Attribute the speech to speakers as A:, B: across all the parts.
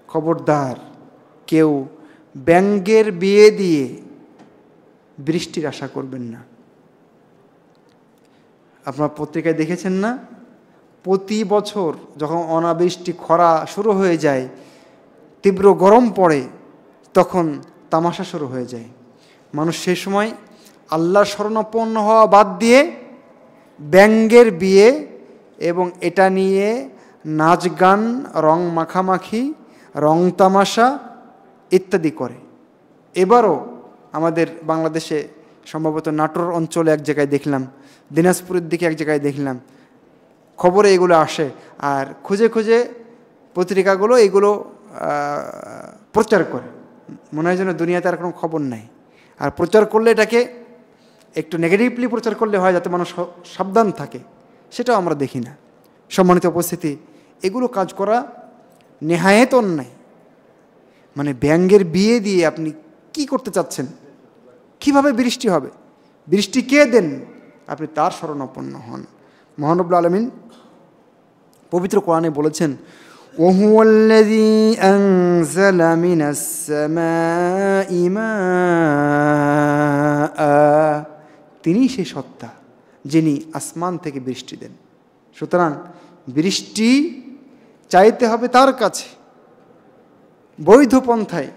A: খবরদার কেউ ব্যাঙের বিয়ে দিয়ে বৃষ্টির আশা করবেন না। আপনার পত্রিকায় দেখেছেন না, প্রতি বছর যখন অনাবৃষ্টি খরা শুরু হয়ে যায়, তীব্র গরম পড়ে, তখন তামাশা শুরু হয়ে যায়। মানুষ সে সময় আল্লাহর শরণাপন্ন হওয়া বাদ দিয়ে ব্যাঙের বিয়ে এবং এটা নিয়ে নাচ গান, রং মাখামাখি, রং তামাশা ইত্যাদি করে। এবারও আমাদের বাংলাদেশে সম্ভবত নাটোর অঞ্চলে এক জায়গায় দেখলাম, দিনাজপুরের দিকে এক জায়গায় দেখলাম, খবরে এগুলো আসে। আর খুঁজে খুঁজে পত্রিকাগুলো এগুলো প্রচার করে, মনে হয় যেন দুনিয়াতে আর কোনো খবর নাই। আর প্রচার করলে এটাকে একটু নেগেটিভলি প্রচার করলে হয়, যাতে মানুষ সাবধান থাকে, সেটাও আমরা দেখি না। সম্মানিত উপস্থিতি, এগুলো কাজ করা নেহায়েত অন্যায়। মানে ব্যাঙের বিয়ে দিয়ে আপনি কি করতে চাচ্ছেন? কিভাবে বৃষ্টি হবে? বৃষ্টি কে দেন? আপনি তার শরণাপন্ন হন। মহান রব্বুল আলামিন পবিত্র কোরআনে বলেছেন, ওহুয়াল্লাযী আনজালা মিনাস সামাই মাআ, তিনি সেই সত্তা যিনি আসমান থেকে বৃষ্টি দেন। সুতরাং বৃষ্টি চাইতে হবে তার কাছে, বৈধ পন্থায়,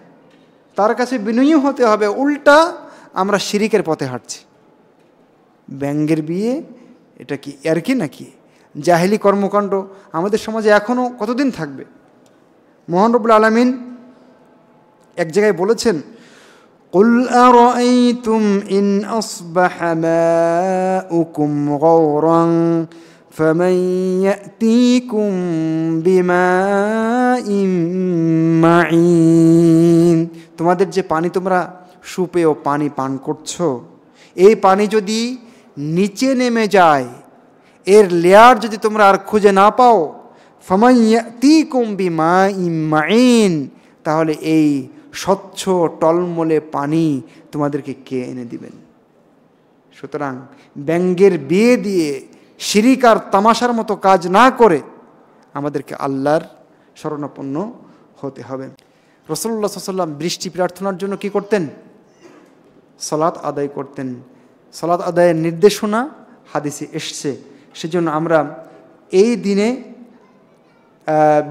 A: তার কাছে বিনয়ী হতে হবে। উল্টা আমরা শিরিকের পথে হাঁটছি। ব্যাঙের বিয়ে এটা কি আর কি নাকি? জাহেলি কর্মকাণ্ড আমাদের সমাজে এখনও কতদিন থাকবে? মহান রব্বুল আলামিন এক জায়গায় বলেছেন, কুল আরাআইতুম ইন আসবাহা মাউকুম গাওরান ফামান ইয়াতিকুম বিমাইন মাঈন। তোমাদের যে পানি তোমরা সুপেয় পানি পান করছো, এই পানি যদি নিচে নেমে যায়, এর লেয়ার যদি তোমরা আর খুঁজে না পাও, ফামান ইয়াতিকুম বিমাইন মাঈন, তাহলে এই স্বচ্ছ টলমলে পানি তোমাদেরকে কে এনে দিবেন? সুতরাং ব্যাঙের বিয়ে দিয়ে শিরিক আর তামাশার মতো কাজ না করে আমাদেরকে আল্লাহর শরণাপন্ন হতে হবে। রাসূলুল্লাহ সাল্লাল্লাহু আলাইহি ওয়াসাল্লাম বৃষ্টি প্রার্থনার জন্য কি করতেন? সালাত আদায় করতেন। সালাত আদায়ের নির্দেশনা হাদিসে এসছে। সেজন্য আমরা এই দিনে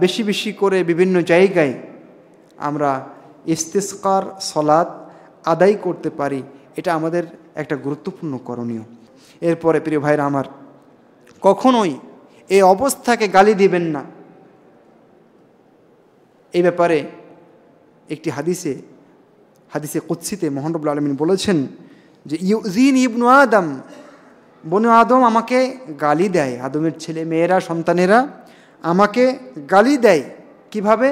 A: বেশি বেশি করে বিভিন্ন জায়গায় আমরা ইস্তিসকার সালাত আদায় করতে পারি। এটা আমাদের একটা গুরুত্বপূর্ণ করণীয়। এরপরে প্রিয় ভাইরা আমার, কখনোই এই অবস্থাকে গালি দিবেন না। এই ব্যাপারে একটি হাদিসে কুদসিতে মহান রব্বুল আলামিন বলেছেন যে, ইউযিনি ইবনু আদম, বনু আদম আমাকে গালি দেয়। আদমের ছেলে মেয়েরা, সন্তানেরা আমাকে গালি দেয়। কিভাবে?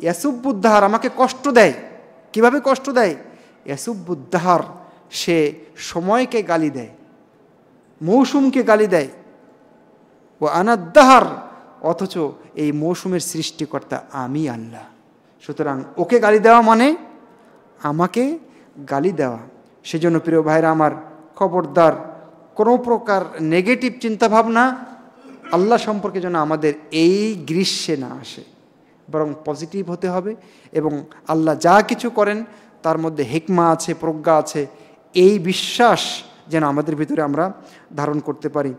A: ইয়াসুব্বুদ্দাহার, আমাকে কষ্ট দেয়। কিভাবে কষ্ট দেয়? ইয়াসুব্বুদ্দাহার, সে সময়কে গালি দেয়, মৌসুমকে গালি দেয়। ও আনাদ্দাহার, অথচ এই মৌসুমের সৃষ্টিকর্তা আমি আল্লাহ। সুতরাং ওকে গালি দেওয়া মানে আমাকে গালি দেওয়া। সেজন্য প্রিয় ভাইরা আমার, খবরদার কোনো প্রকার নেগেটিভ চিন্তাভাবনা আল্লাহ সম্পর্কে যেন আমাদের এই গ্রীষ্মে না আসে, বরং পজিটিভ হতে হবে। এবং আল্লাহ যা কিছু করেন তার মধ্যে হিকমা আছে, প্রজ্ঞা আছে, এই বিশ্বাস যেন আমাদের ভিতরে আমরা ধারণ করতে পারি।